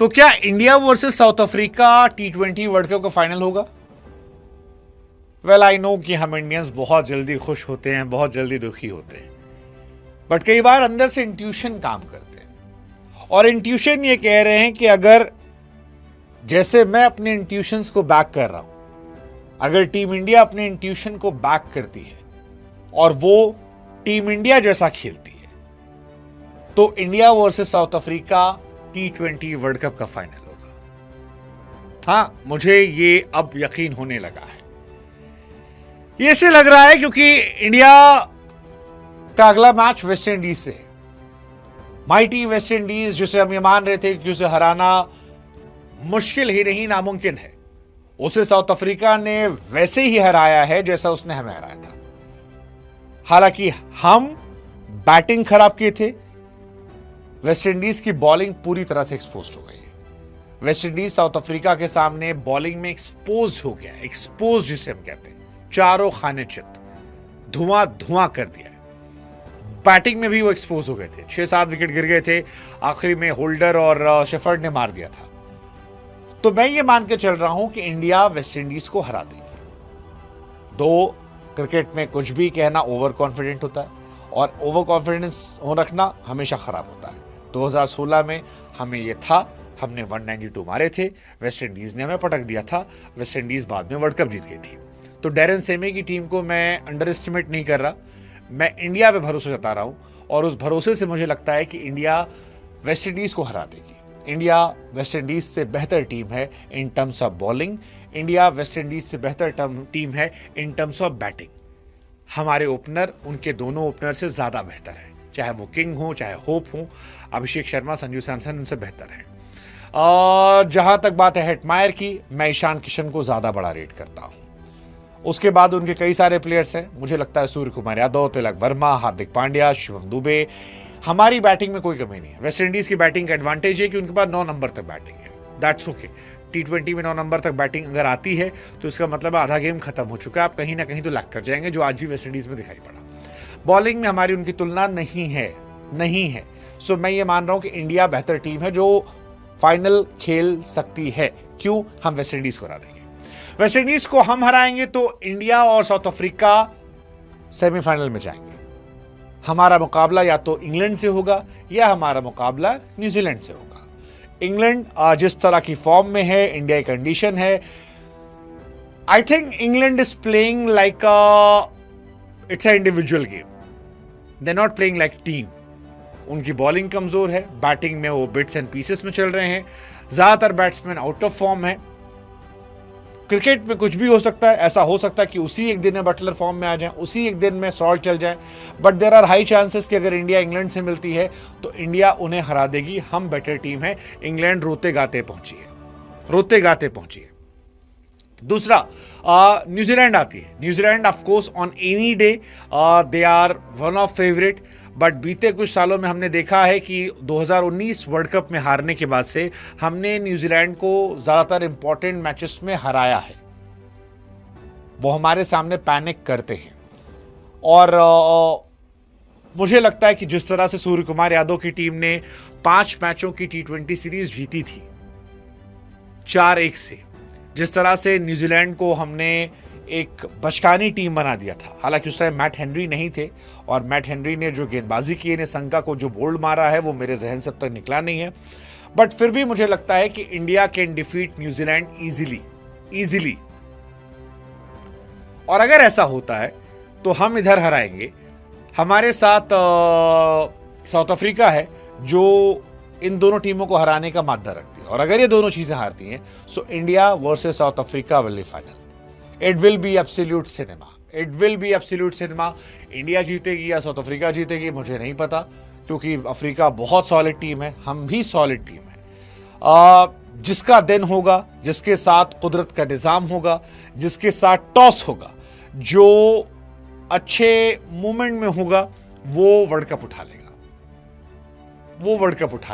तो क्या India versus south Africa T20 world cup का फाइनल होगा? वेल आई नो कि हम इंडियंस बहुत जल्दी खुश होते हैं, बहुत जल्दी दुखी होते हैं, बट कई बार अंदर से इंट्यूशन काम करते हैं और इंट्यूशन ये कह रहे हैं कि अगर जैसे मैं अपने इंट्यूशंस को बैक कर रहा हूं, अगर टीम इंडिया अपने इंट्यूशन को बैक करती है और वो टीम इंडिया जैसा खेलती है तो India versus south Africa T20 world cup का फाइनल होगा। हां, मुझे ये अब यकीन होने लगा है। ये इससे लग रहा है क्योंकि इंडिया का अगला मैच वेस्ट इंडीज से है। माइटी वेस्ट इंडीज, जिसे हम ये मान रहे थे कि उसे हराना मुश्किल ही नहीं नामुमकिन है, उसे साउथ अफ्रीका ने वैसे ही हराया है जैसा उसने हमें हराया था। हालांकि हम बैटिंग खराब किए थे, वेस्ट इंडीज की बॉलिंग पूरी तरह से एक्सपोज हो गई है। वेस्ट इंडीज साउथ अफ्रीका के सामने बॉलिंग में एक्सपोज हो गया, एक्सपोज जिसे हम कहते हैं, चारों खाने चित धुआं धुआं कर दिया। बैटिंग में भी वो एक्सपोज हो गए थे, 6-7 विकेट गिर गए थे, आखिरी में होल्डर और शेफर्ड ने मार दिया था। तो मैं ये मान के चल रहा हूं कि इंडिया वेस्ट इंडीज को हरा देगी। दो, क्रिकेट में कुछ भी कहना ओवर कॉन्फिडेंट होता है और ओवर कॉन्फिडेंस हो रखना हमेशा खराब होता है। 2016 में हमें ये था, हमने 192 मारे थे, वेस्ट इंडीज ने हमें पटक दिया था, वेस्ट इंडीज बाद में वर्ल्ड कप जीत गई थी। तो डैरेन सेमी की टीम को मैं अंडर एस्टिमेट नहीं कर रहा, मैं इंडिया पे भरोसा जता रहा हूं और उस भरोसे से मुझे लगता है कि इंडिया वेस्ट इंडीज को हरा देगी। इंडिया वेस्ट इंडीज से बेहतर टीम है in terms of bowling, India West Indies से बेहतर टीम है इन टर्म्स ऑफ बैटिंग। हमारे ओपनर उनके दोनों ओपनर से ज्यादा बेहतर है, चाहे वो किंग हो चाहे होप हो, अभिषेक शर्मा, संजू सैमसन उनसे बेहतर है। जहां तक बात है हेटमायर की, मैं ईशान किशन को ज्यादा बड़ा रेट करता हूं। उसके बाद उनके कई सारे प्लेयर्स हैं, मुझे लगता है सूर्य कुमार यादव, तिलक वर्मा, हार्दिक पांड्या, शिवम दुबे। हमारी बैटिंग में कोई कमी नहीं है। वेस्ट इंडीज की बैटिंग का एडवांटेज है कि उनके पास 9 नंबर तक बैटिंग है, दैट्स ओके। T20 में 9 नंबर तक बैटिंग अगर आती है तो इसका मतलब आधा गेम खत्म हो चुका है, आप कहीं ना कहीं तो लैग कर जाएंगे, जो आज भी वेस्ट इंडीज में दिखाई पड़ा। बॉलिंग में हमारी उनकी तुलना नहीं है। सो मैं ये मान रहा हूं कि इंडिया बेहतर टीम है जो फाइनल खेल सकती है। क्यों? हम वेस्ट इंडीज को हरा देंगे। वेस्ट इंडीज को हम हराएंगे तो इंडिया और साउथ अफ्रीका सेमीफाइनल में जाएंगे। हमारा मुकाबला या तो इंग्लैंड से होगा या हमारा मुकाबला न्यूजीलैंड से होगा। इंग्लैंड जिस तरह की फॉर्म में है, इंडिया की कंडीशन है, I think England is playing like it's a individual game, they are not playing like team. उनकी बॉलिंग कमजोर है, बैटिंग में वो बिट्स एंड पीसेस में चल रहे हैं, ज्यादातर बैट्समैन आउट ऑफ फॉर्म है। क्रिकेट में कुछ भी हो सकता है, ऐसा हो सकता है कि उसी एक दिन में बटलर फॉर्म में आ जाए, उसी एक दिन में सॉल्ट चल जाए, but there are high chances कि अगर इंडिया इंग्लैंड से मिलती है तो इंडिया उन्हें हरा देगी। हम बेटर टीम है, इंग्लैंड रोते गाते पहुंची है। दूसरा, न्यूजीलैंड आती है। New Zealand of course on any day they are one of favourite, but बीते कुछ सालों में हमने देखा है कि 2019 वर्ल्ड कप में हारने के बाद से हमने न्यूजीलैंड को ज्यादातर इंपॉर्टेंट मैचेस में हराया है। वो हमारे सामने पैनिक करते हैं और मुझे लगता है कि जिस तरह से सूर्य कुमार यादव की टीम ने 5 मैचों की T20 सीरीज जीती थी 4-1 से, जिस तरह से न्यूजीलैंड को हमने एक बचकानी टीम बना दिया था। हालांकि उस टाइम मैट हेनरी नहीं थे और मैट हेनरी ने जो गेंदबाजी की है, संका को जो बोल्ड मारा है, वो मेरे जहन से अब तक निकला नहीं है, बट फिर भी मुझे लगता है कि India can defeat New Zealand easily. और अगर ऐसा होता है तो हम इधर हराएंगे। हमारे साथ साउथ अफ्रीका है जो इन दोनों टीमों को हराने का मादा रखती है, और अगर ये दोनों चीजें हारती हैं so India versus south Africa will be final. It will be absolute cinema. India जीतेगी या साउथ अफ्रीका जीतेगी मुझे नहीं पता, क्योंकि अफ्रीका बहुत सॉलिड टीम है, हम भी सॉलिड टीम है। जिसका दिन होगा, जिसके साथ कुदरत का निजाम होगा, जिसके साथ टॉस होगा, जो अच्छे मूवमेंट में होगा, वो वर्ल्ड कप उठा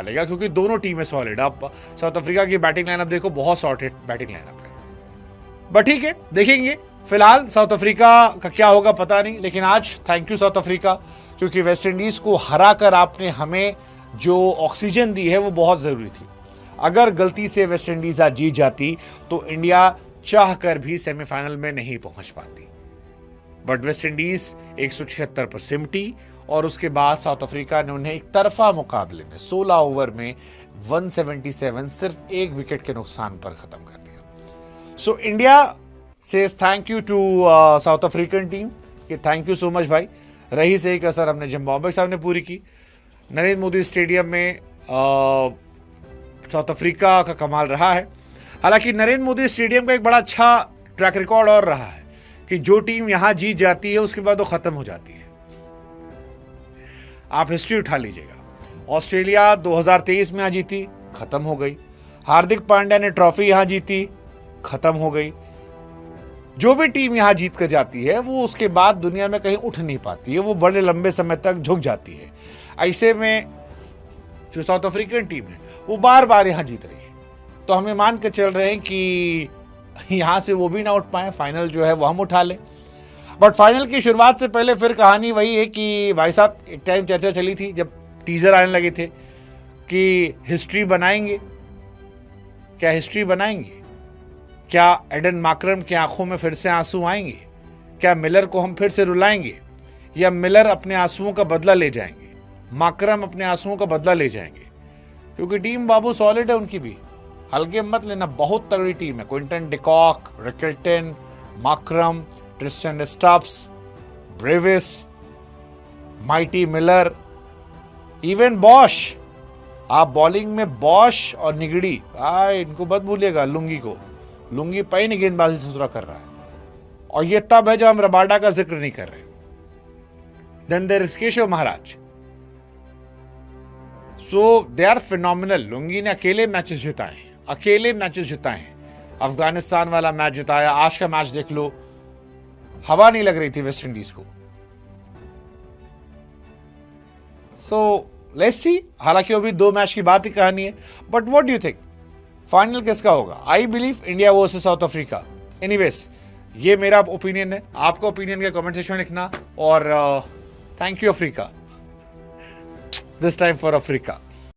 लेगा, क्योंकि दोनों टीमें सॉलिड। आप साउथ अफ्रीका की बैटिंग लाइनअप देखो, बहुत सॉर्टेड बैटिंग लाइनअप है, बट ठीक है, देखेंगे। फिलहाल साउथ अफ्रीका का क्या होगा पता नहीं, लेकिन आज थैंक यू साउथ अफ्रीका, क्योंकि वेस्ट इंडीज को हरा कर आपने हमें जो ऑक्सीजन दी है वो बहुत जरूरी थी। अगर गलती से वेस्ट इंडीज आज जीत जाती तो इंडिया चाहकर भी सेमीफाइनल में नहीं पहुंच पाती। बट वेस्ट इंडीज 176 पर सिमटी और उसके बाद साउथ अफ्रीका ने उन्हें एक तरफा मुकाबले में 16 ओवर में 177 सिर्फ एक विकेट के नुकसान पर खत्म कर दिया। So India says thank you to South African team कि थैंक यू सो मच भाई, रही सही कसर हमने जिम्बाब्वे साहब ने पूरी की। नरेंद्र मोदी स्टेडियम में साउथ अफ्रीका का कमाल रहा है। हालांकि नरेंद्र मोदी स्टेडियम का एक बड़ा अच्छा ट्रैक रिकॉर्ड और रहा है कि जो टीम यहां जीत जाती है उसके बाद वो खत्म हो जाती है। आप हिस्ट्री उठा लीजिएगा, ऑस्ट्रेलिया 2023 में यहां जीती, खत्म हो गई। हार्दिक पांड्या ने ट्रॉफी यहां जीती, खत्म हो गई। जो भी टीम यहां जीत कर जाती है वो उसके बाद दुनिया में कहीं उठ नहीं पाती है, वो बड़े लंबे समय तक झुक जाती है। ऐसे में जो साउथ अफ्रीकन टीम है वो बार बार यहां जीत रही है, तो हमें मान कर चल रहे हैं कि यहां से वो भी ना उठ पाए, फाइनल जो है वो हम उठा लें। बट फाइनल की शुरुआत से पहले फिर कहानी वही है कि भाई साहब एक टाइम चर्चा चली थी जब टीजर आने लगे थे कि हिस्ट्री बनाएंगे, क्या हिस्ट्री बनाएंगे? क्या एडन माकरम की आंखों में फिर से आंसू आएंगे? क्या मिलर को हम फिर से रुलाएंगे, या मिलर अपने आंसुओं का बदला ले जाएंगे, माकरम अपने आंसुओं का बदला ले जाएंगे? क्योंकि टीम बाबू सॉलिड है उनकी भी, हल्के मत लेना, बहुत तगड़ी टीम है। Quinton de Kock, Rickelton, माकरम, Tristan Stubbs, Brevis, mighty Miller, even Bosch. आप बॉलिंग में बॉश और निगड़ी, इनको मत भूलिएगा, लुंगी को, लुंगी पहनी गेंदबाजी से सुधरा कर रहा है। और ये तब है जब हम रबाडा का जिक्र नहीं कर रहे। Then there is Keshav Maharaj. So they are phenomenal. Lungi ने अकेले मैचेस जिताए हैं, अकेले मैचेस जिताए हैं। अफगानिस्तान वाला मैच जिताया, आज का मैच देख लो, हवा नहीं लग रही थी वेस्ट इंडीज को। सो लेट्स सी, हालांकि अभी 2 मैच की बात ही कहानी है। But what do you think, final किसका होगा? I believe India versus south Africa. Anyways, ये मेरा ओपिनियन है, आपका ओपिनियन का कमेंट सेक्शन में लिखना। और thank you Africa, this time for Africa.